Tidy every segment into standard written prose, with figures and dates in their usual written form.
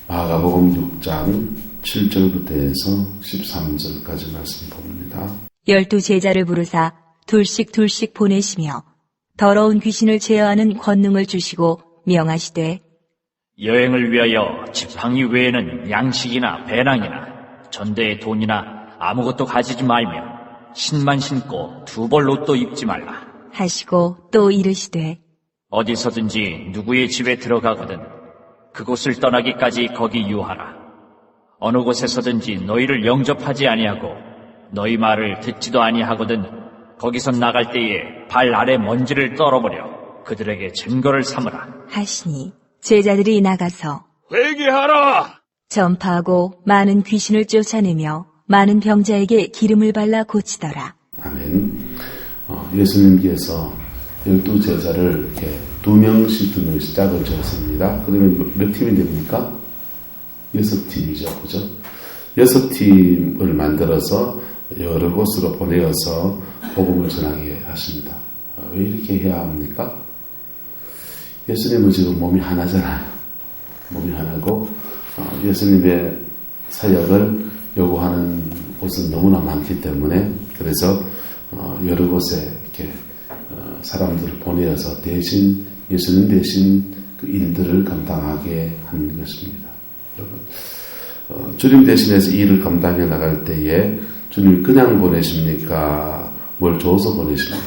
마가복음 6장 7절부터 해서 13절까지 말씀 봅니다. 12 제자를 부르사 둘씩 보내시며 더러운 귀신을 제어하는 권능을 주시고 명하시되 여행을 위하여 지팡이 외에는 양식이나 배낭이나 전대의 돈이나 아무것도 가지지 말며 신만 신고 두 벌 옷도 입지 말라. 하시고 또 이르시되 어디서든지 누구의 집에 들어가거든 그곳을 떠나기까지 거기 유하라. 어느 곳에서든지 너희를 영접하지 아니하고 너희 말을 듣지도 아니하거든 거기서 나갈 때에 발 아래 먼지를 떨어버려 그들에게 증거를 삼으라. 하시니 제자들이 나가서 회개하라! 전파하고 많은 귀신을 쫓아내며 많은 병자에게 기름을 발라 고치더라. 아멘. 예수님께서 12제자를 이렇게 2명씩 짝을 지었습니다. 그러면 몇 팀이 됩니까? 6팀이죠. 그죠? 6팀을 만들어서 여러 곳으로 보내어서 복음을 전하게 하십니다. 왜 이렇게 해야 합니까? 예수님은 지금 몸이 하나잖아요. 몸이 하나고 예수님의 사역을 요구하는 곳은 너무나 많기 때문에 그래서 여러 곳에 이렇게 사람들을 보내어서 대신 예수님 대신 그 일들을 감당하게 하는 것입니다. 여러분, 주님 대신해서 이 일을 감당해 나갈 때에 주님이 그냥 보내십니까? 뭘 줘서 보내십니까?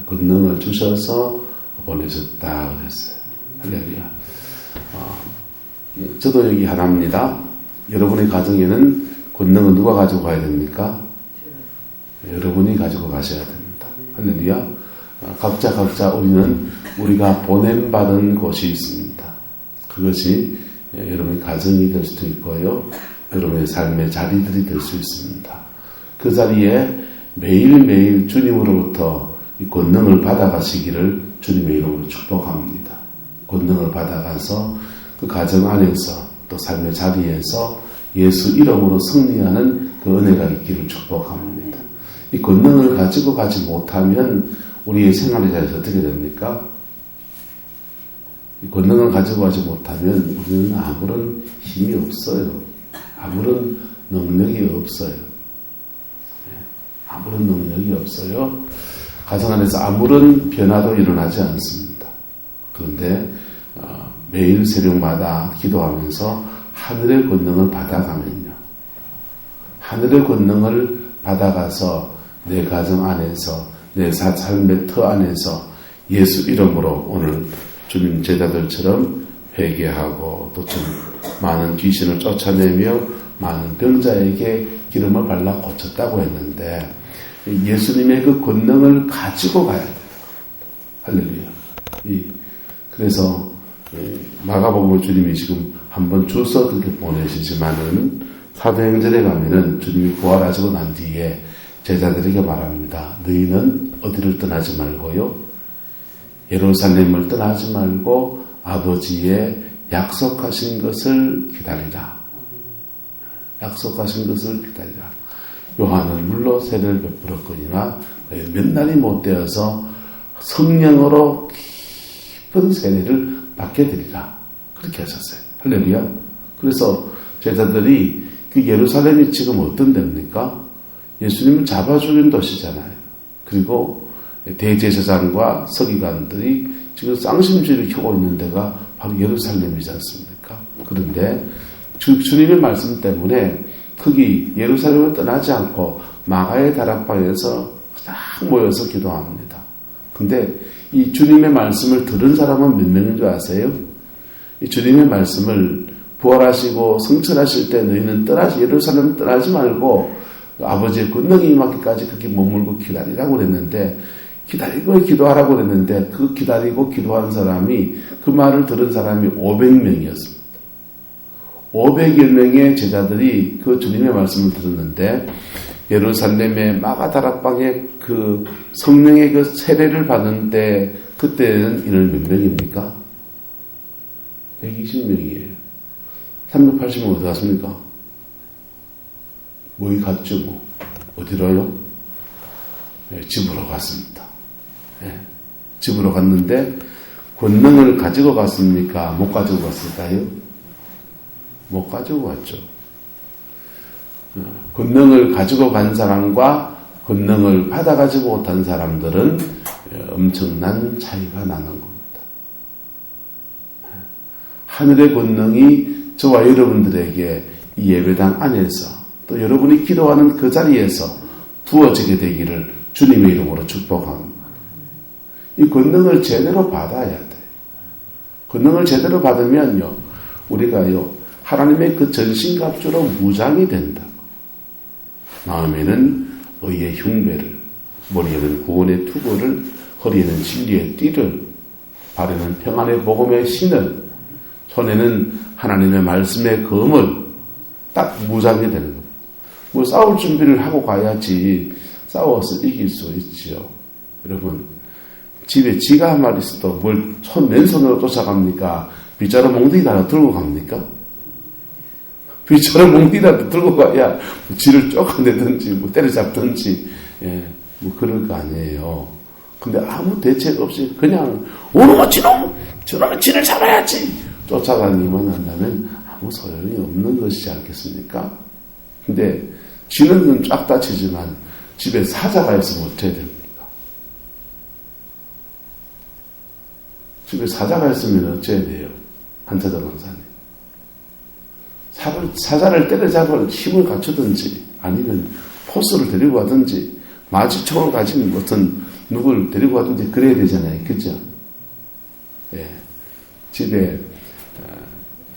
권능을 주셔서 보내셨다 그랬어요. 할렐루야. 저도 여기 하나입니다. 여러분의 가정에는 권능은 누가 가지고 가야 됩니까? 여러분이 가지고 가셔야 됩니다. 할렐루야. 각자 우리는 우리가 보냄받은 곳이 있습니다. 그것이 여러분의 가정이 될 수도 있고요. 여러분의 삶의 자리들이 될 수 있습니다. 그 자리에 매일매일 주님으로부터 이 권능을 받아가시기를 주님의 이름으로 축복합니다. 권능을 받아가서 그 가정 안에서 또 삶의 자리에서 예수 이름으로 승리하는 그 은혜가 있기를 축복합니다. 이 권능을 가지고 가지 못하면 우리의 생활의 자리에서 어떻게 됩니까? 이 권능을 가지고 가지 못하면 우리는 아무런 힘이 없어요. 아무런 능력이 없어요. 아무런 능력이 없어요. 가정 안에서 아무런 변화도 일어나지 않습니다. 그런데 매일 새벽마다 기도하면서 하늘의 권능을 받아가면요. 하늘의 권능을 받아가서 내 가정 안에서 내 삶의 터 안에서 예수 이름으로 오늘 주님 제자들처럼 회개하고 또 좀 많은 귀신을 쫓아내며 많은 병자에게 기름을 발라 고쳤다고 했는데 예수님의 그 권능을 가지고 가야 돼요. 할렐루야. 그래서 마가복음을 주님이 지금 한번 줘서 그렇게 보내시지만은 사도행전에 가면은 주님이 부활하시고 난 뒤에 제자들에게 말합니다. 너희는 어디를 떠나지 말고요. 예루살렘을 떠나지 말고 아버지의 약속하신 것을 기다리라. 약속하신 것을 기다리라. 요한은 물로 세례를 베풀었거니와 몇 날이 못 되어서 성령으로 깊은 세례를 받게 되리라. 그렇게 하셨어요. 할렐루야. 그래서 제자들이 그 예루살렘이 지금 어떤 데입니까? 예수님을 잡아 죽인 도시잖아요. 그리고 대제사장과 서기관들이 지금 쌍심주의를 켜고 있는 데가 바로 예루살렘이지 않습니까? 그런데 주님의 말씀 때문에 거기 예루살렘을 떠나지 않고 마가의 다락방에서 딱 모여서 기도합니다. 근데 이 주님의 말씀을 들은 사람은 몇 명인 줄 아세요? 이 주님의 말씀을 부활하시고 성천하실 때 너희는 예루살렘 떠나지 말고 아버지의 권능이 임하기까지 그렇게 머물고 기다리라고 그랬는데 기다리고 기도하라고 그랬는데 그 기다리고 기도한 사람이 그 말을 들은 사람이 500명이었습니다. 500여 명의 제자들이 그 주님의 말씀을 들었는데 예루살렘의 마가다락방에 그 성령의 그 세례를 받은 때 그때는 인원 몇 명입니까? 120명이에요. 380명 어디 갔습니까? 모이 갔죠 뭐. 어디로요? 네, 집으로 갔습니다. 네, 집으로 갔는데 권능을 가지고 갔습니까? 못 가지고 갔을까요? 못 가지고 갔죠. 권능을 가지고 간 사람과 권능을 받아가지 못한 사람들은 엄청난 차이가 나는 겁니다. 하늘의 권능이 저와 여러분들에게 이 예배당 안에서 또 여러분이 기도하는 그 자리에서 부어지게 되기를 주님의 이름으로 축복합니다. 이 권능을 제대로 받아야 돼. 권능을 제대로 받으면요, 우리가요, 하나님의 그 전신갑주로 무장이 된다. 마음에는 의의 흉배를, 머리에는 구원의 투구를, 허리에는 진리의 띠를, 발에는 평안의 복음의 신을, 손에는 하나님의 말씀의 검을 딱 무장이 되는 겁니다. 뭐 싸울 준비를 하고 가야지 싸워서 이길 수 있지요. 여러분, 집에 쥐가 한 마리 있어도 뭘 맨손으로 쫓아갑니까? 빗자루 몽둥이라도 들고 갑니까? 빗자루 몽둥이라도 들고 가야 쥐를 쫓아내든지 뭐 때려잡든지 뭐 그럴 거 아니에요. 근데 아무 대책 없이 그냥 오놈아 저놈의 쥐를 잡아야지 쫓아다니기만 한다면 아무 소용이 없는 것이지 않겠습니까? 근데 쥐는 쫙 다치지만 집에 사자가 있으면 어떻게 됩니까? 집에 사자가 있으면 어째야 돼요? 한차자 강사님. 사자를 때려잡을 힘을 갖추든지 아니면 포스를 데리고 가든지 마취총을 가진 어떤 누구를 데리고 가든지 그래야 되잖아요. 그죠? 예. 집에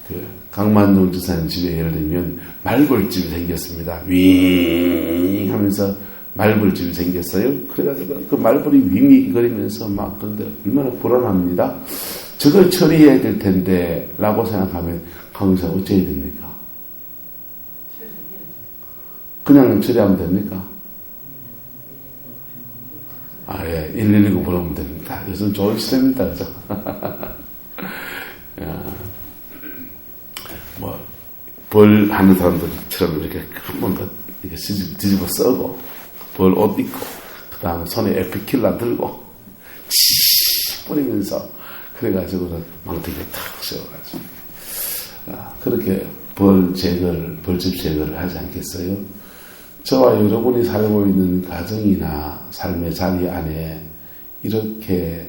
그 강만종 지사님 집에 예를 들면 말벌집이 생겼습니다. 윙 하면서 말벌집이 생겼어요. 그래가지고 그 말벌이 윙윙거리면서 막 그런데 얼마나 불안합니다. 저걸 처리해야 될 텐데 라고 생각하면 강의사 어째야 됩니까? 그냥 처리하면 됩니까? 아, 예. 119 부르면 됩니다. 요즘 좋은 시대입니다. 그죠? 뭐, 벌 하는 사람들처럼 이렇게 한번 이렇게 뒤집어 써고, 벌 옷 입고, 그 다음에 손에 에피킬라 들고, 치 뿌리면서, 그래가지고 망태기에 탁 세워가지고, 그렇게 벌집 제거를 하지 않겠어요? 저와 여러분이 살고 있는 가정이나 삶의 자리 안에 이렇게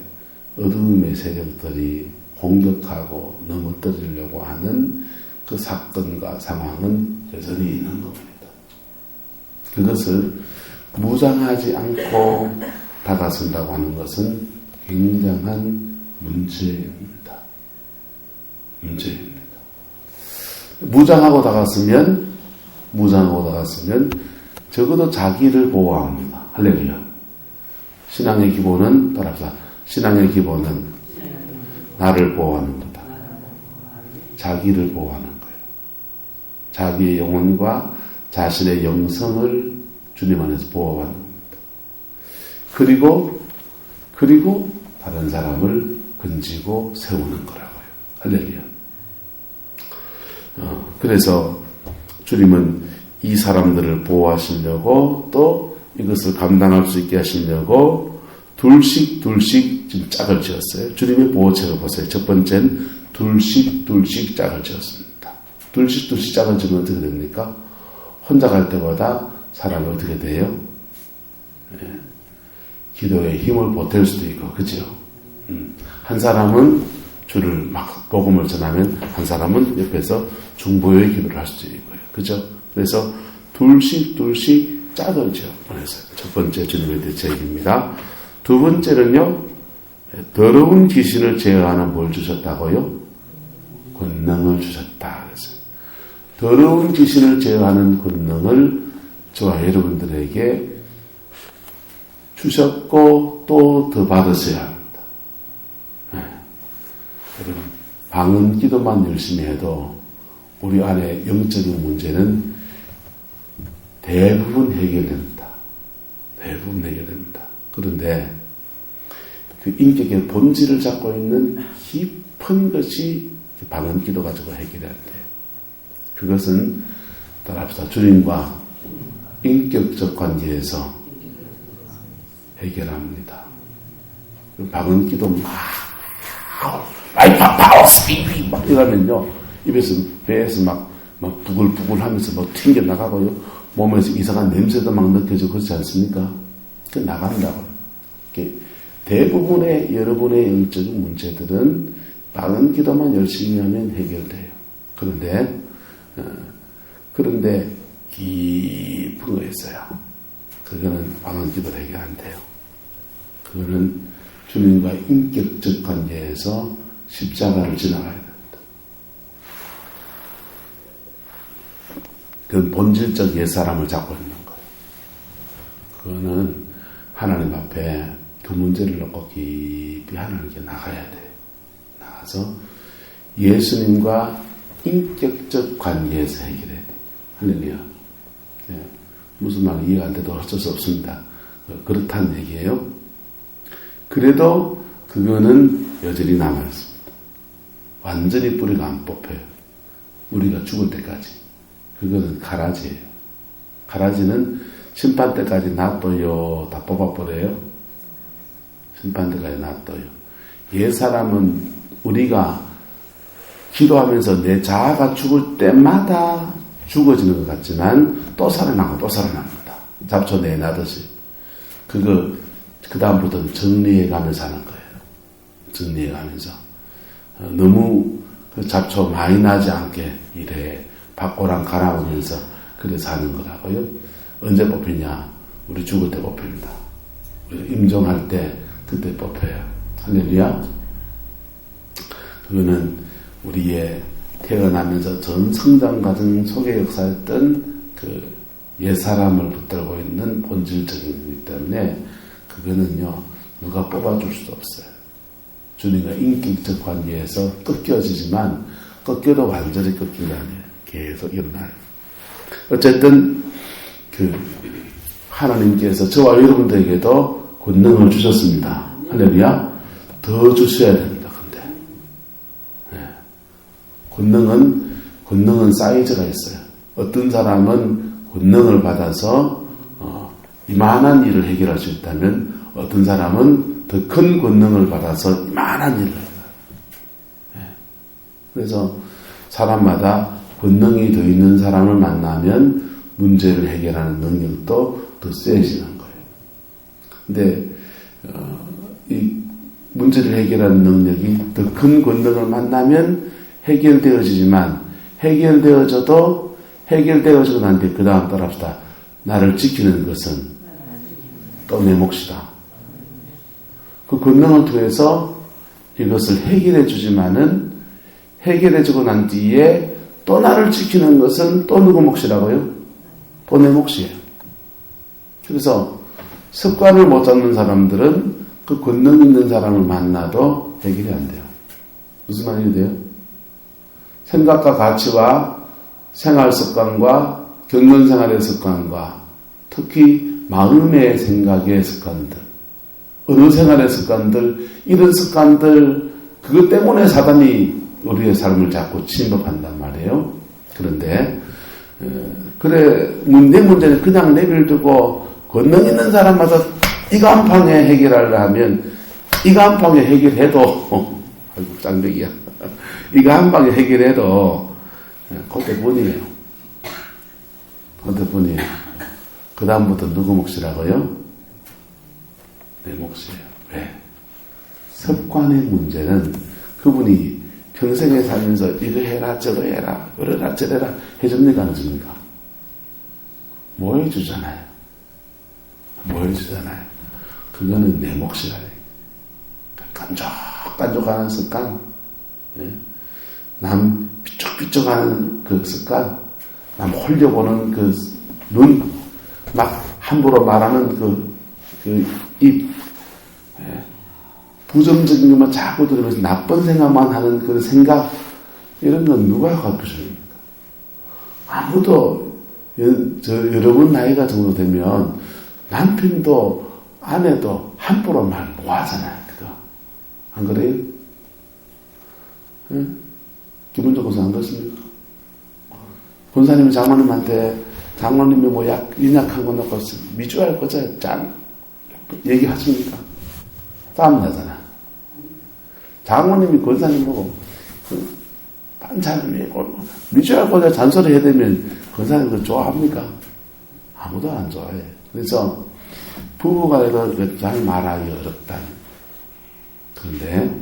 어두움의 세력들이 공격하고 넘어뜨리려고 하는 그 사건과 상황은 여전히 있는 겁니다. 그것을 무장하지 않고 다가선다고 하는 것은 굉장한 문제입니다. 무장하고 다갔으면 적어도 자기를 보호합니다. 할렐루야. 신앙의 기본은 따라합시다. 신앙의 기본은 나를 보호하는 거다. 자기를 보호하는 거예요. 자기의 영혼과 자신의 영성을 주님 안에서 보호하는 겁니다. 그리고 다른 사람을 건지고 세우는 거라고요. 할렐루야. 그래서 주님은 이 사람들을 보호하시려고 또 이것을 감당할 수 있게 하시려고 둘씩 지금 짝을 지었어요. 주님의 보호책을 보세요. 첫 번째는 둘씩 짝을 지었습니다. 둘씩 짝을 지으면 어떻게 됩니까? 혼자 갈 때보다 사람이 어떻게 돼요? 예. 기도에 힘을 보탤 수도 있고, 그죠? 한 사람은 주를 막 복음을 전하면 한 사람은 옆에서 중보의 기도를 할 수도 있고요. 그죠? 그래서 둘씩 짝을 지어 보냈어요. 첫 번째 주님의 대책입니다. 두 번째는요, 더러운 귀신을 제어하는 뭘 주셨다고요? 권능을 주셨다. 그래서 더러운 귀신을 제어하는 권능을 저와 여러분들에게 주셨고 또 더 받으셔야 합니다. 네. 여러분, 방언 기도만 열심히 해도 우리 안에 영적인 문제는 대부분 해결됩니다. 그런데 그 인격의 본질을 잡고 있는 깊은 것이 방언 기도 가지고 해결해야 돼요. 그것은 따라합시다. 주님과 인격적 관계에서 해결합니다. 방언 기도 라이프 파워 스피드 막 이러면요 배에서 막 부글부글 하면서 뭐 튕겨 나가고요. 몸에서 이상한 냄새도 막 느껴지고 그렇지 않습니까? 그 나간다고요. 대부분의 여러분의 영적인 문제들은 방언 기도만 열심히 하면 해결돼요. 그런데 깊은 거 있어요. 그거는 방언 기도로 해결 안 돼요. 그거는 주님과 인격적 관계에서 십자가를 지나가야 됩니다. 그건 본질적 옛사람을 잡고 있는 거예요. 그거는 하나님 앞에 그 문제를 놓고 깊이 하나님께 나가야 돼요. 나가서 예수님과 인격적 관계에서 해결해야 돼요. 할렐루야. 무슨 말이 이해가 안 돼도 어쩔 수 없습니다. 그렇다는 얘기예요. 그래도 그거는 여전히 남아있습니다. 완전히 뿌리가 안 뽑혀요. 우리가 죽을 때까지. 그거는 가라지예요. 가라지는 심판 때까지 놔둬요. 다 뽑아버려요. 심판 때까지 놔둬요. 옛사람은 우리가 기도하면서 내 자아가 죽을 때마다 죽어지는 것 같지만 또 살아나고 또 살아납니다. 잡초 내놔듯이. 그 다음부터는 정리해가면서 하는 거예요. 정리해가면서. 너무 그 잡초 많이 나지 않게 이래 밖고랑 갈아오면서 그래 사는 거라고요. 언제 뽑히냐? 우리 죽을 때 뽑힙니다. 우리 임종할 때 그때 뽑혀요. 할렐루야. 그거는 우리의 태어나면서 전 성장 과정 속의 역사였던 그 옛사람을 붙들고 있는 본질적인 거기 때문에 그거는요 누가 뽑아줄 수도 없어요. 주님과 인격적 관계에서 꺾여지지만 꺾여도 완전히 꺾인 게 아니에요. 계속 일어나요. 어쨌든 하나님께서 저와 여러분들에게도 권능을 주셨습니다. 할렐루야. 더 주셔야 됩니다. 근데 권능은 사이즈가 있어요. 어떤 사람은 권능을 받아서 이만한 일을 해결할 수 있다면 어떤 사람은 더 큰 권능을 받아서 이만한 일을 해요. 그래서 사람마다 권능이 더 있는 사람을 만나면 문제를 해결하는 능력도 더 세지는 거예요. 근데 이 문제를 해결하는 능력이 더 큰 권능을 만나면 해결되어지지만 해결되어지고 난 뒤에 그 다음 따라합시다. 나를 지키는 것은 또 내 몫이다. 그 권능을 통해서 이것을 해결해 주지만은 해결해주고 난 뒤에 또 나를 지키는 것은 또 누구 몫이라고요? 또 내 몫이에요. 그래서 습관을 못 잡는 사람들은 그 권능 있는 사람을 만나도 해결이 안 돼요. 무슨 말이 돼요? 생각과 가치와 생활 습관과 경륜생활의 습관과 특히 마음의 생각의 습관들, 어느 생활의 습관들, 이런 습관들, 그것 때문에 사단이 우리의 삶을 자꾸 침범한단 말이에요. 그런데 내 문제는 그냥 내버려두고 권능 있는 사람마다 이거 한 방에 해결하려 하면 이거 한 방에 해결해도 아이고 쌍벽이야. 이거 한 방에 해결해도 그때뿐이에요. 그때뿐이에요. 그 다음부터 누구 몫이라고요? 내 몫이에요. 왜? 습관의 문제는 그분이 평생에 살면서 이거 해라 저거 해라 이래라 저래라 해줍니까 안 해줍니까? 뭐 해주잖아요. 그거는 내 몫이라. 깐족깐족하는 습관, 남 삐쩍삐쩍하는 그 습관, 남 홀려보는 그 눈, 막 함부로 말하는 그 입, 부정적인 것만 자꾸 들으면서 나쁜 생각만 하는 그 생각, 이런 건 누가 가르쳐줍니까? 아무도, 여러분 나이가 정도 되면 남편도 아내도 함부로 말 못 하잖아요. 그거. 안 그래요? 기본적으로 안 그렇습니까? 권사님이 장로님이 뭐 연약한 거 놓고 미주알 거죠? 짠. 얘기하십니까? 싸움 나잖아. 장모님이 권사님 보고 반찬을 메고 미주알 보자 잔소리 해대면 권사님 그걸 좋아합니까? 아무도 안 좋아해. 그래서 부부간에도 잘 말하기 어렵다. 그런데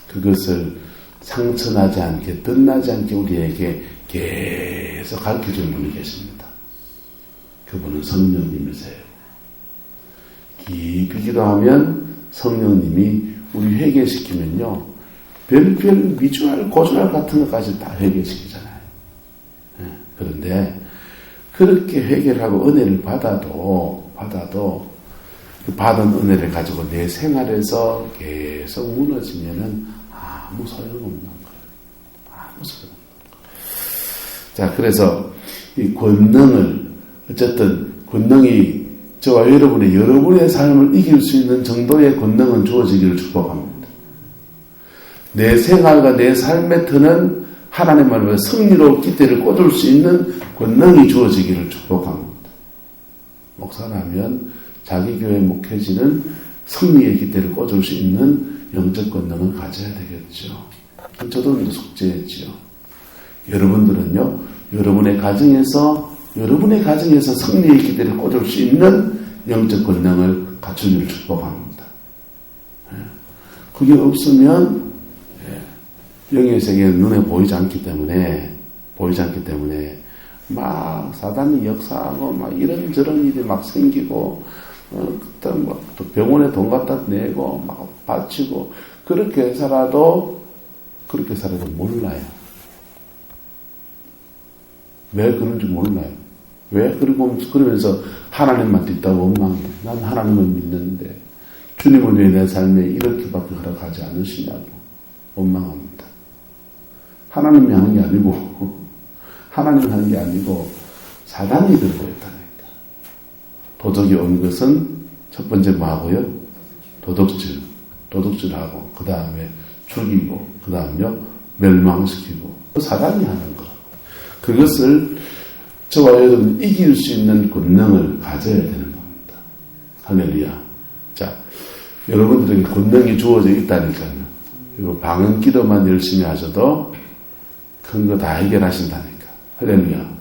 그것을 상처나지 않게 덧나지 않게 우리에게 계속 가르쳐주는 분이 계십니다. 그분은 성령님이세요. 깊이 기도하면 성령님이 우리 회개시키면요 별별 미주알 고주알 같은 것까지 다 회개시키잖아요. 그런데 그렇게 회개를 하고 은혜를 받아도 그 받은 은혜를 가지고 내 생활에서 계속 무너지면은 아무 소용없는 거예요. 아무 소용없는 거예요. 자, 그래서 이 권능을 어쨌든 권능이 저와 여러분의 삶을 이길 수 있는 정도의 권능은 주어지기를 축복합니다. 내 생활과 내 삶의 터는 하나님 말로 승리로 기대를 꽂을 수 있는 권능이 주어지기를 축복합니다. 목사라면 자기 교회 목회지는 승리의 기대를 꽂을 수 있는 영적 권능을 가져야 되겠죠. 저도 숙제했지요. 여러분들은요, 여러분의 가정에서 승리의 기대를 꽂을 수 있는 영적 권능을 갖추기를 축복합니다. 그게 없으면 영의 세계는 눈에 보이지 않기 때문에 막 사단이 역사하고 막 이런저런 일이 막 생기고 그때 막 또 병원에 돈 갖다 내고 막 바치고 그렇게 살아도 몰라요. 왜 그런지 몰라요. 왜 그러면서 하나님만 있다고 원망해요. 난 하나님을 믿는데 주님을 위해 내 삶에 이렇게밖에 허락하지 않으시냐고 원망합니다. 하나님이 하는 게 아니고 사단이 들고 있다니까. 도덕이 온 것은 첫 번째 뭐하고요? 도덕질하고 그 다음에 죽이고 그 다음에 멸망시키고 사단이 하는 거. 그것을 저와 여러분 이길 수 있는 권능을 가져야 되는 겁니다. 할렐루야. 자, 여러분들에게 권능이 주어져 있다니까요. 그리고 방언 기도만 열심히 하셔도 큰 거 다 해결하신다니까. 할렐루야.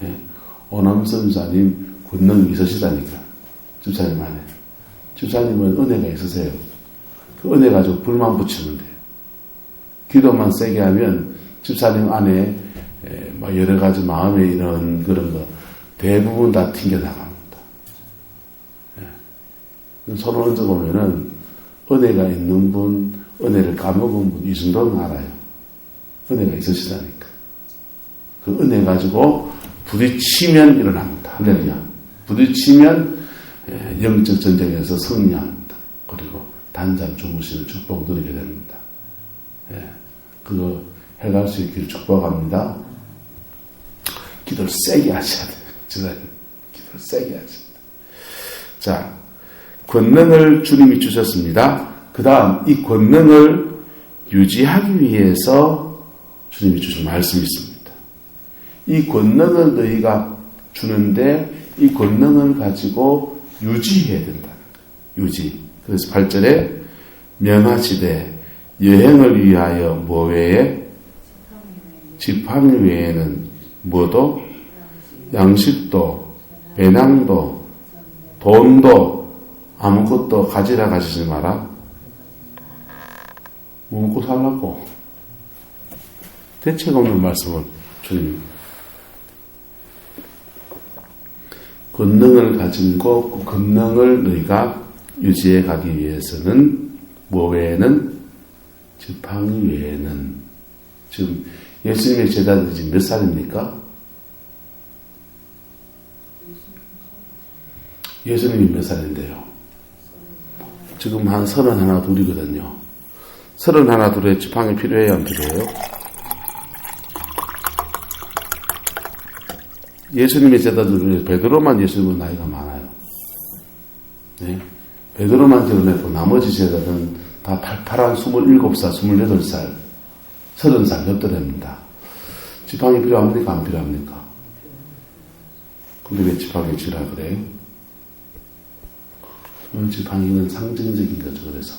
예. 오남선 주사님 권능이 있으시다니까. 주사님 안에. 주사님은 은혜가 있으세요. 그 은혜 가지고 불만 붙이면 돼요. 기도만 세게 하면 집사님 안에 여러 가지 마음에 이런 그런 거 대부분 다 튕겨나갑니다. 손을 얹어보면은 은혜가 있는 분, 은혜를 까먹은 분, 이 정도는 알아요. 은혜가 있으시다니까. 그 은혜 가지고 부딪히면 일어납니다. 할렐루야. 부딪히면 영적 전쟁에서 승리합니다. 그리고 단잠 주무시는 축복 누리게 됩니다. 그거 해갈 수 있기를 축복합니다. 기도를 세게 하셔야 돼요. 기도를 세게 하셔야 돼요. 자, 권능을 주님이 주셨습니다. 그 다음 이 권능을 유지하기 위해서 주님이 주신 말씀이 있습니다. 이 권능을 너희가 주는데 이 권능을 가지고 유지해야 된다. 유지. 그래서 8절에 명하시되 여행을 위하여 뭐 외에 지팡이 외에는 뭐도 양식도 배낭도 돈도 아무것도 가지라 가지지 마라. 뭐 먹고 살라고. 대책 없는 말씀을 주님. 권능을 가지고 그 권능을 너희가 유지해 가기 위해서는 뭐 외에는 지팡이 외에는 지금 예수님의 제자들이 지금 몇 살입니까? 예수님이 몇 살인데요? 지금 한 31, 둘이거든요. 31, 둘에 지팡이 필요해요? 안 필요해요? 예수님의 제자들 중에 베드로만 예수님은 나이가 많아요. 네? 베드로만 결혼했고 나머지 제자들은 다 팔팔한 27살, 28살, 30살 몇 대입니다. 지팡이 필요합니까? 안 필요합니까? 근데 왜 지팡이 쥐라 그래요? 지팡이는 상징적인 거죠. 그래서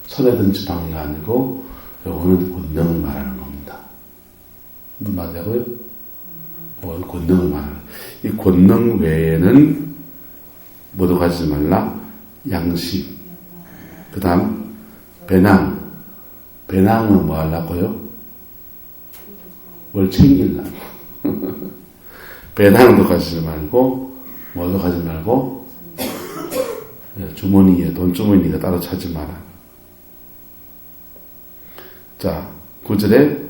손에 든 지팡이가 아니고 요거는 권능을 말하는 겁니다. 무슨 말이냐고요? 권능을 말하는 거예요. 이 권능 외에는 뭐도 가지지 말라? 양식. 그 다음 배낭. 배낭은 뭐 하려고요? 뭘 챙기려고. 배낭도 가지지 말고 뭐도 가지지 말고 주머니에 돈주머니가 따로 차지 마라. 자, 9절에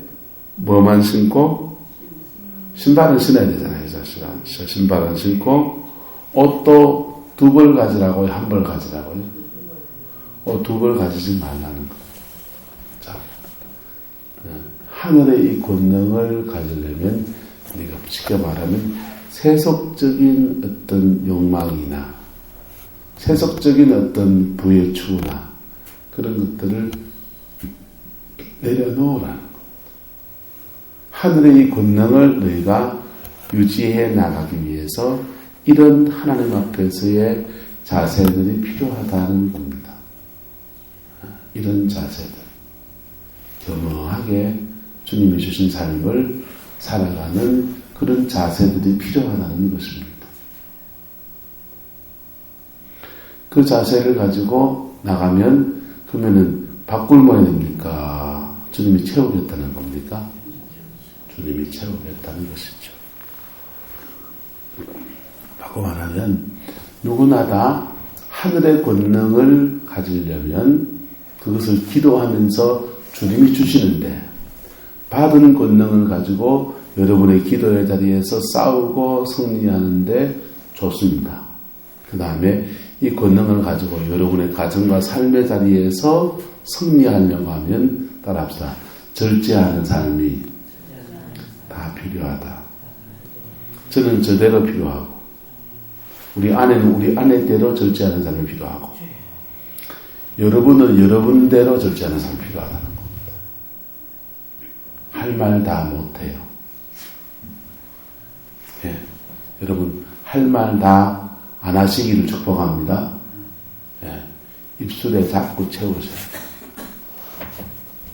뭐만 신고? 신발은 신어야 되잖아요. 신발은 신고 옷도 2벌 가지라고요? 1벌 가지라고요? 옷 2벌 가지지 말라는 거. 자, 하늘의 이 권능을 가지려면 우리가 쉽게 말하면 세속적인 어떤 욕망이나 세속적인 어떤 부의 추구나 그런 것들을 내려놓으라는 것. 하늘의 이 권능을 너희가 유지해 나가기 위해서 이런 하나님 앞에서의 자세들이 필요하다는 겁니다. 이런 자세들. 겸허하게 주님이 주신 삶을 살아가는 그런 자세들이 필요하다는 것입니다. 그 자세를 가지고 나가면 그러면은 밥 굶어야 됩니까? 주님이 채우겠다는 겁니까? 주님이 채우겠다는 것이죠. 바꿔 말하면 누구나 다 하늘의 권능을 가지려면 그것을 기도하면서 주님이 주시는데 받은 권능을 가지고 여러분의 기도의 자리에서 싸우고 승리하는데 좋습니다. 그 다음에 이 권능을 가지고 여러분의 가정과 삶의 자리에서 승리하려고 하면 따라합시다. 절제하는 삶이 다 필요하다. 저는 저대로 필요하고 우리 아내는 우리 아내대로 절제하는 삶이 필요하고 여러분은 여러분대로 절제하는 삶이 필요하다는 겁니다. 할 말 다 못해요. 예, 여러분 할 말 다 안 하시기를 축복합니다. 예, 입술에 자꾸 채우세요.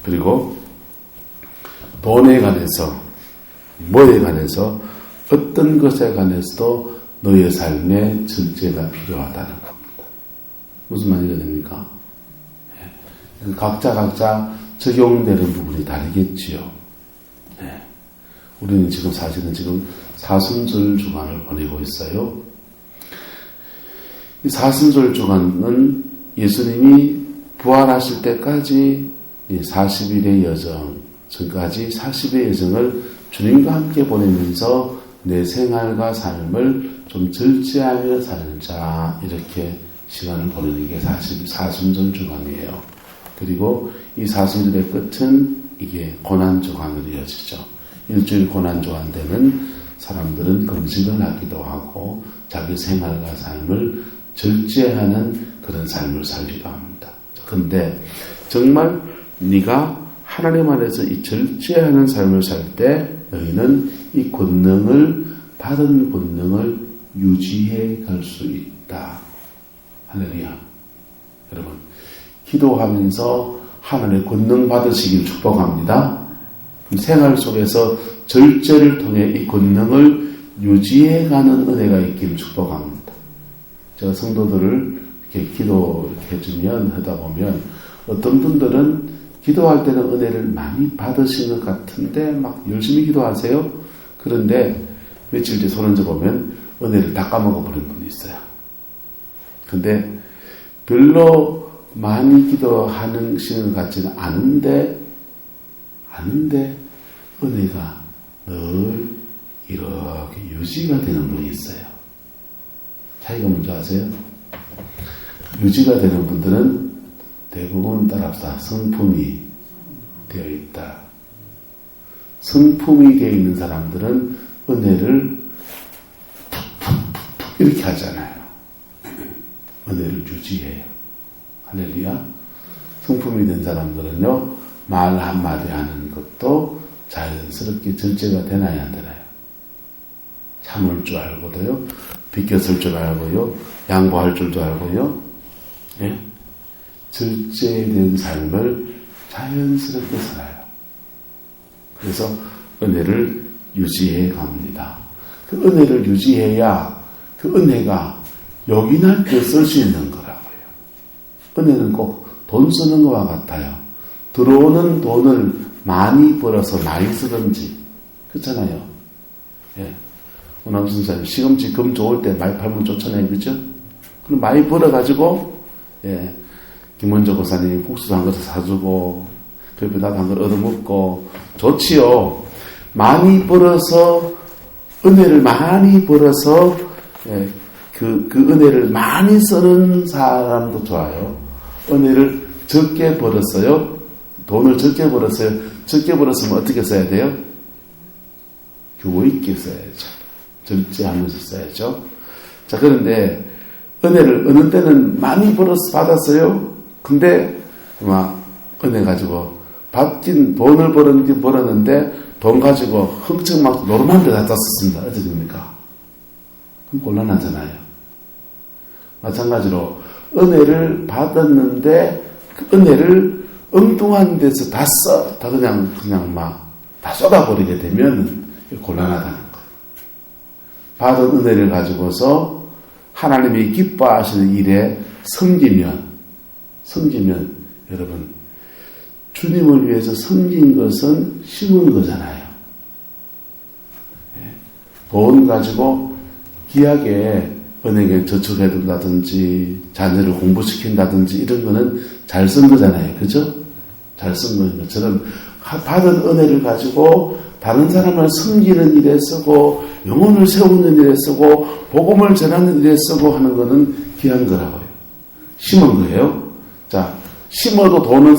그리고 돈에 관해서 뭐에 관해서 어떤 것에 관해서도 너의 삶에 절제가 필요하다는 겁니다. 무슨 말이 됩니까? 예, 각자 적용되는 부분이 다르겠지요. 예, 우리는 지금 사실은 사순절 주간을 보내고 있어요. 이 사순절 주간은 예수님이 부활하실 때까지 40일의 여정, 전까지 40일의 여정을 주님과 함께 보내면서 내 생활과 삶을 좀 절제하며 살자 이렇게 시간을 보내는 게 사순절 주간이에요. 그리고 이 사순절의 끝은 이게 고난주간으로 이어지죠. 일주일 고난주간 되면 사람들은 금식을 하기도 하고 자기 생활과 삶을 절제하는 그런 삶을 살기도 합니다. 그런데 정말 네가 하나님 안에서 이 절제하는 삶을 살 때 너희는 이 권능을 받은 권능을 유지해 갈 수 있다. 할렐루야. 여러분 기도하면서 하나님의 권능 받으시길 축복합니다. 생활 속에서 절제를 통해 이 권능을 유지해가는 은혜가 있기를 축복합니다. 제가 성도들을 이렇게 기도해주면 하다 보면 어떤 분들은 기도할 때는 은혜를 많이 받으신 것 같은데 막 열심히 기도하세요. 그런데 며칠 뒤에 손 얹어보면 은혜를 다 까먹어버린 분이 있어요. 근데 별로 많이 기도하는 것 같지는 않은데 은혜가 늘 이렇게 유지가 되는 분이 있어요. 차이가 뭔지 아세요? 유지가 되는 분들은 대부분 따라서 성품이 되어 있다. 성품이 되어 있는 사람들은 은혜를 푹푹푹 이렇게 하잖아요. 은혜를 유지해요. 할렐루야. 성품이 된 사람들은요, 말 한마디 하는 것도 자연스럽게 절제가 되나요, 안 되나요? 참을 줄 알고도요, 비껴설 줄 알고요, 양보할 줄도 알고요, 예? 절제된 삶을 자연스럽게 살아요. 그래서 은혜를 유지해 갑니다. 그 은혜를 유지해야 그 은혜가 요긴할 때 쓸 수 있는 거라고요. 은혜는 꼭 돈 쓰는 것과 같아요. 들어오는 돈을 많이 벌어서 많이 쓰든지, 그렇잖아요. 예. 오남순 선생님, 시금치 금 좋을 때 많이 팔면 좋잖아요. 그죠? 그럼 많이 벌어가지고, 예. 김원조 고사님 국수도 한 그릇 사주고, 그 옆에 나도 한 그릇 얻어먹고, 좋지요. 많이 벌어서, 은혜를 많이 벌어서, 예. 그 은혜를 많이 쓰는 사람도 좋아요. 은혜를 적게 벌었어요. 돈을 적게 벌었어요. 적게 벌었으면 어떻게 써야 돼요? 교호 있게 써야죠. 절제하면서 써야죠. 자, 그런데 은혜를 어느 때는 많이 받았어요. 근데 은혜 가지고 돈을 벌었는데 돈 가지고 흥청 막 노름한 데 갖다 썼습니다. 어떻게 됩니까? 그럼 곤란하잖아요. 마찬가지로 은혜를 받았는데 그 은혜를 엉뚱한 데서 다 그냥 다 쏟아버리게 되면 곤란하다는 거예요. 받은 은혜를 가지고서 하나님이 기뻐하시는 일에 섬기면 여러분, 주님을 위해서 섬긴 것은 심은 거잖아요. 돈 가지고 귀하게 은행에 저축해둔다든지 자녀를 공부시킨다든지 이런 거는 잘 쓴 거잖아요. 그죠? 잘 쓴 거인 것처럼 받은 은혜를 가지고 다른 사람을 섬기는 일에 쓰고 영혼을 세우는 일에 쓰고 복음을 전하는 일에 쓰고 하는 거는 귀한 거라고요. 심은 거예요. 자, 심어도 돈은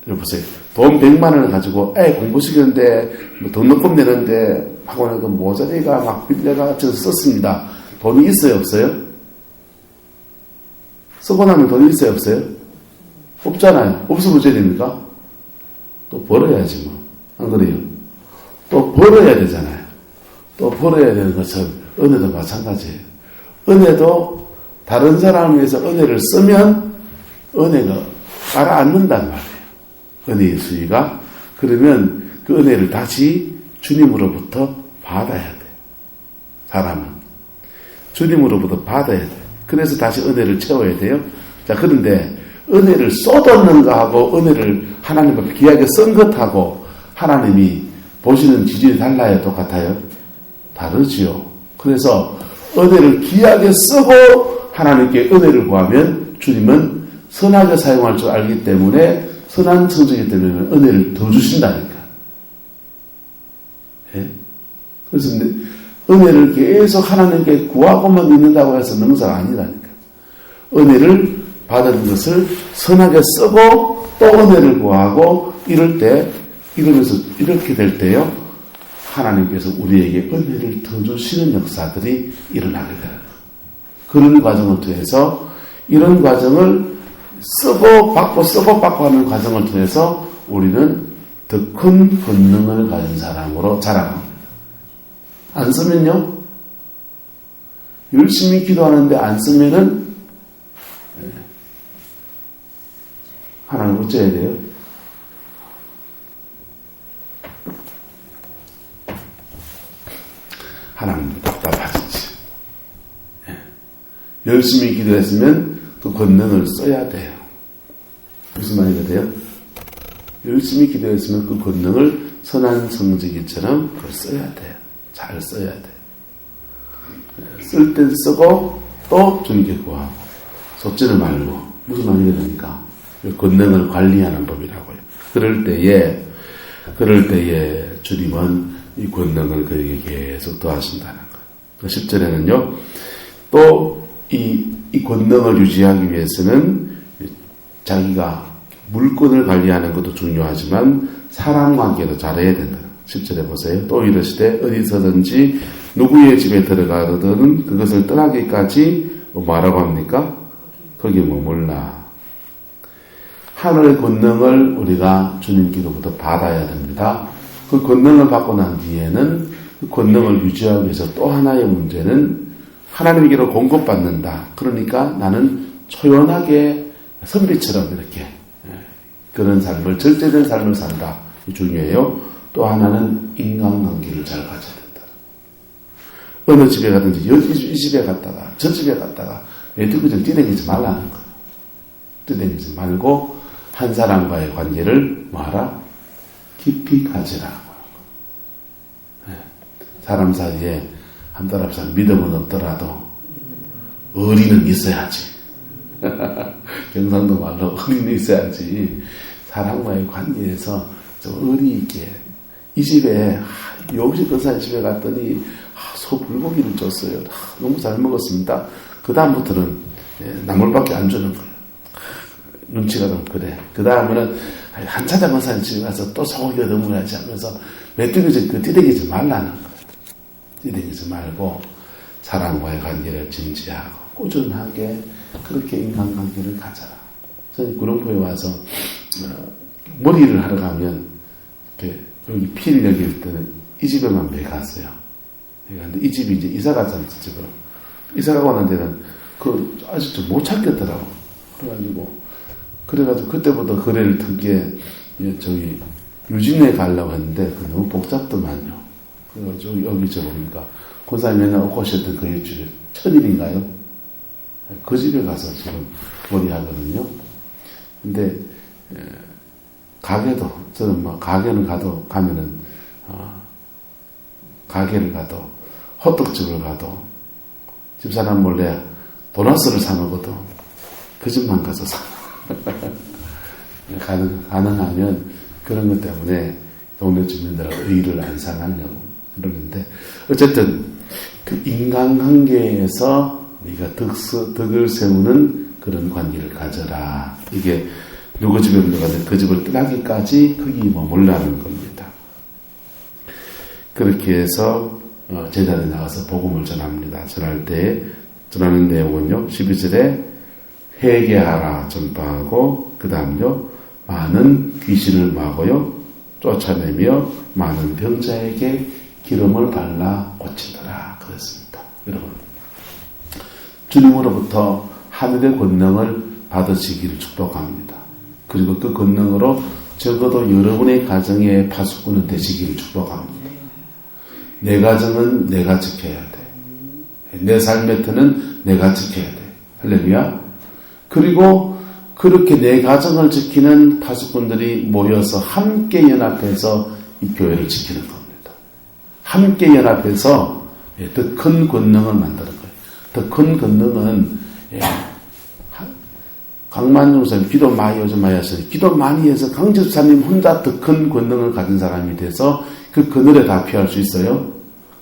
여보세요. 돈 100만 원을 가지고 애 공부시키는데 돈 넣고 내는데 학원에 그 모자리가 막 빌려가 썼습니다. 돈이 있어요, 없어요? 쓰고 나면 돈이 있어요, 없어요? 없잖아요. 없으면 어째야 됩니까? 또 벌어야지 뭐. 안 그래요? 또 벌어야 되잖아요. 또 벌어야 되는 것처럼 은혜도 마찬가지예요. 은혜도 다른 사람을 위해서 은혜를 쓰면 은혜가 가라앉는단 말이에요. 은혜의 수위가. 그러면 그 은혜를 다시 주님으로부터 받아야 돼요. 사람은. 주님으로부터 받아야 돼요. 그래서 다시 은혜를 채워야 돼요. 자, 그런데 은혜를 쏟았는가 하고 은혜를 하나님 앞에 귀하게 쓴 것하고 하나님이 보시는 기준이 달라요? 똑같아요? 다르지요. 그래서 은혜를 귀하게 쓰고 하나님께 은혜를 구하면 주님은 선하게 사용할 줄 알기 때문에 선한 성적이기 때문에 은혜를 더 주신다니까. 예? 그래서 은혜를 계속 하나님께 구하고만 있는다고 해서 능사가 아니라니까. 은혜를 받은 것을 선하게 쓰고 또 은혜를 구하고 이러면서 이렇게 될 때요. 하나님께서 우리에게 은혜를 더 주시는 역사들이 일어나게 돼요. 그런 과정을 통해서 이런 과정을 쓰고 받고 하는 과정을 통해서 우리는 더 큰 권능을 가진 사람으로 자라갑니다. 안 쓰면요? 열심히 기도하는데 안 쓰면은 하나님 어째야 돼요? 하나님 답답하시지. 열심히 기도했으면 그 권능을 써야 돼요. 무슨 말이 돼요? 열심히 기도했으면 그 권능을 선한 성지기처럼 그걸 써야 돼요. 잘 써야 돼요. 쓸 때 쓰고 또 주님께 구하고 속지를 말고 무슨 말이 됩니까? 권능을 관리하는 법이라고요. 그럴 때에 주님은 이 권능을 그에게 계속 더하신다는 거예요. 10절에는요, 또 이 권능을 유지하기 위해서는 자기가 물건을 관리하는 것도 중요하지만 사람 관계도 잘해야 된다. 10절에 보세요. 또 이르시되 어디서든지 누구의 집에 들어가거든 그것을 떠나기까지 뭐라고 합니까? 거기 머물라. 하늘의 권능을 우리가 주님께로부터 받아야 됩니다. 그 권능을 받고 난 뒤에는 그 권능을 유지하기 위해서 또 하나의 문제는 하나님께로 공급받는다. 그러니까 나는 초연하게 선비처럼 이렇게 그런 삶을, 절제된 삶을 산다. 중요해요. 또 하나는 인간관계를 잘 가져야 된다. 어느 집에 가든지 이 집에 갔다가 저 집에 갔다가 메뚜기들 뛰댕기지 말라는 거예요. 뛰댕기지 말고 한 사람과의 관계를 뭐하라? 깊이 가지라. 사람 사이에 한 사람 사이 믿음은 없더라도 의리는 있어야지. 경상도 말로 의리는 있어야지. 사람과의 관계에서 좀 의리 있게. 이 집에 요식 근사의 집에 갔더니 소 불고기를 줬어요. 너무 잘 먹었습니다. 그 다음부터는 나물밖에 안 주는 거예요. 눈치가 좀 그래. 그 다음에는 한차장 근사의 집에 가서 또 소고기가 너무나지 하면서 메뚜기 뛰댕기지 말라는 거예요. 뛰댕기지 말고 사람과의 관계를 진지하고 꾸준하게 그렇게 인간관계를 가져라. 저는 구룡포에 와서 머리를 하러 가면 여기 피를 여길 때는 이 집에만 매 갔어요. 근데 이 집이 이제 이사 갔잖아요. 집으로. 이사 가고 난 데는 아직도 못 찾겠더라고. 그래가지고 그때부터 거래를 듣기에 저기 유진에 가려고 했는데 너무 복잡더만요. 그래가지고 여기 보니까 권사님 맨날 오고 오셨던 그 일주일에 1000일인가요? 그 집에 가서 지금 머리 하거든요. 근데 가게도 저는 뭐 가게를 가면은 가게를 가도 호떡집을 가도 집사람 몰래 도넛을 사 먹어도 그 집만 가서 사. 가능하면 그런 것 때문에 동네 주민들하고 의의를 안 상하려고 그러는데 어쨌든 그 인간관계에서 네가 덕을 세우는 그런 관계를 가져라. 이게 누구 집에 들어가서 그 집을 떠나기까지 거기 머물라는 겁니다. 그렇게 해서 제자들이 나가서 복음을 전합니다. 전할 때 전하는 내용은요. 12절에 회개하라 전파하고 그 다음요. 많은 귀신을 막어요. 쫓아내며 많은 병자에게 기름을 발라 고치더라. 그랬습니다. 여러분 주님으로부터 하늘의 권능을 받으시기를 축복합니다. 그리고 그 권능으로 적어도 여러분의 가정의 파수꾼은 되시기를 축복합니다. 내 가정은 내가 지켜야 돼. 내 삶의 터는 내가 지켜야 돼. 할렐루야. 그리고 그렇게 내 가정을 지키는 파수꾼들이 모여서 함께 연합해서 이 교회를 지키는 겁니다. 함께 연합해서 더 큰 권능을 만드는 거예요. 더 큰 권능은 강만중 선생님 기도 많이 요즘 많이 하시니 기도 많이 해서 강집사님 혼자 더 큰 권능을 가진 사람이 돼서 그 그늘에 다 피할 수 있어요.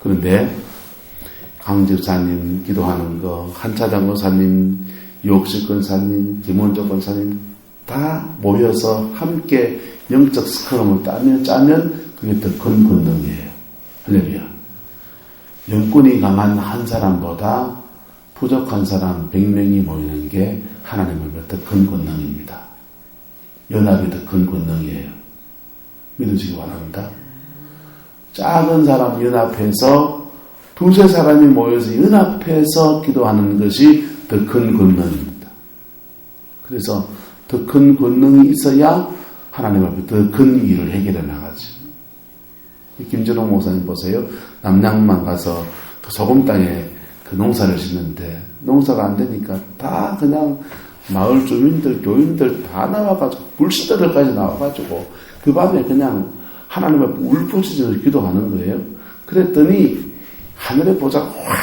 그런데 강집사님 기도하는 거, 한차장 권사님, 유옥식 권사님, 김원조 권사님 다 모여서 함께 영적 스크럼을 짜면 그게 더 큰 권능이에요. 할렐루야. 영권이 강한 한 사람보다 부족한 사람 100명이 모이는 게 하나님을 더 큰 권능입니다. 연합이 더 큰 권능이에요. 믿으시기 바랍니다. 작은 사람 연합해서 두세 사람이 모여서 연합해서 기도하는 것이 더 큰 권능입니다. 그래서 더 큰 권능이 있어야 하나님 앞에 더 큰 일을 해결해 나가죠. 김준호 목사님 보세요. 남양만 가서 그 소금 땅에 그 농사를 짓는데 농사가 안 되니까 다 그냥 마을 주민들, 교인들 다 나와가지고 불시들까지 나와가지고 그 밤에 그냥 하나님 앞에 울부짖으면서 기도하는 거예요. 그랬더니 하늘의 보좌가 확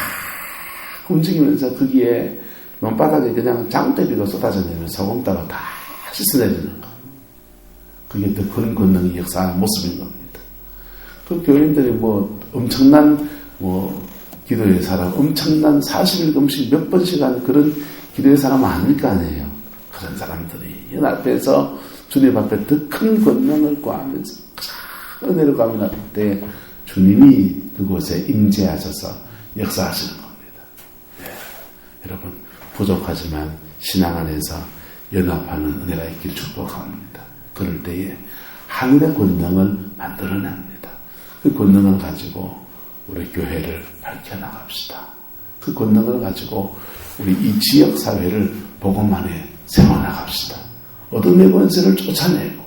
움직이면서 거기에 논바닥에 그냥 장대비가 쏟아져 내면 소금다가 다 씻어내리는 거. 그게 더 큰 권능이 역사하는 모습인 겁니다. 그 교인들이 엄청난 기도의 사람, 엄청난 40일 금식 몇 번씩 하는 그런 기도의 사람은 아닐 거 아니에요. 그런 사람들이 연합해서 주님 앞에 더 큰 권능을 구하면서 은혜를 구하는 때 주님이 그곳에 임재하셔서 역사하시는 겁니다. 네. 여러분 부족하지만 신앙 안에서 연합하는 은혜가 있기를 축복합니다. 그럴 때에 하늘의 권능을 만들어냅니다. 그 권능을 가지고 우리 교회를 밝혀나갑시다. 그 권능을 가지고 우리 이 지역 사회를 복음 안에 세워나갑시다. 어둠의 권세를 쫓아내고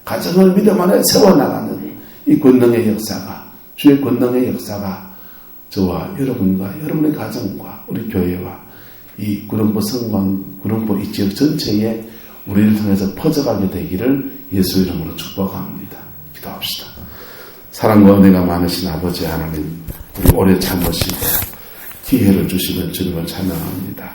가정을 믿음 안에 세워나가는 이 권능의 역사가, 주의 권능의 역사가 저와 여러분과 여러분의 가정과 우리 교회와 이 구룡포 성광, 구룡포 이 지역 전체에 우리를 통해서 퍼져가게 되기를 예수 이름으로 축복합니다. 기도합시다. 사랑과 은혜가 많으신 아버지 하나님, 우리 오래 참으시고 기회를 주시는 주님을 찬양합니다.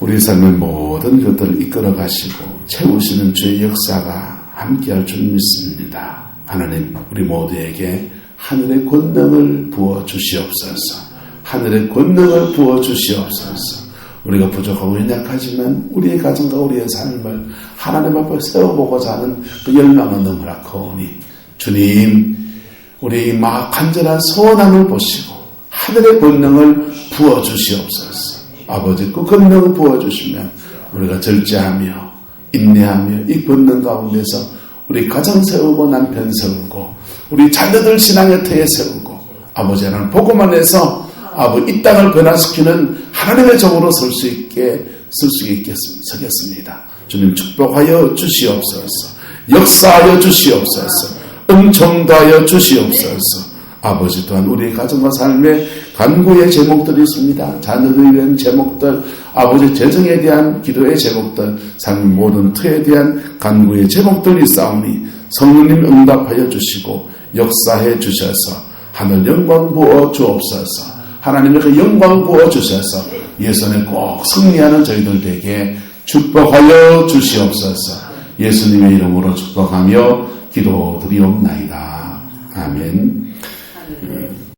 우리 삶의 모든 것들을 이끌어 가시고 채우시는 주의 역사가 함께할 줄 믿습니다. 하나님, 우리 모두에게 하늘의 권능을 부어 주시옵소서. 하늘의 권능을 부어 주시옵소서. 우리가 부족하고 연약하지만 우리의 가정과 우리의 삶을 하나님 앞에 세워보고자 하는 그 열망은 너무나 커오니 주님, 우리의 간절한 소원함을 보시고 하늘의 권능을 부어 주시옵소서. 아버지, 그 권능을 부어 주시면 우리가 절제하며 인내하며 이 권능 가운데서 우리 가정 세우고 남편 세우고 우리 자녀들 신앙의 터에 세우고 아버지 하나님 복음 안에서 이 땅을 변화시키는 하나님의 종으로 설 수 있게 서겠습니다. 주님 축복하여 주시옵소서. 역사하여 주시옵소서. 음성하여 주시옵소서. 아버지, 또한 우리의 가정과 삶에 간구의 제목들이 있습니다. 자녀들에 대한 제목들, 아버지 재정에 대한 기도의 제목들, 삶의 모든 터에 대한 간구의 제목들이 있사오니 성령님 응답하여 주시고 역사해 주셔서 하늘 영광 부어 주옵소서. 하나님의 그 영광 부어 주셔서 예선에 꼭 승리하는 저희들 되게 축복하여 주시옵소서. 예수님의 이름으로 축복하며 기도드리옵나이다. 아멘.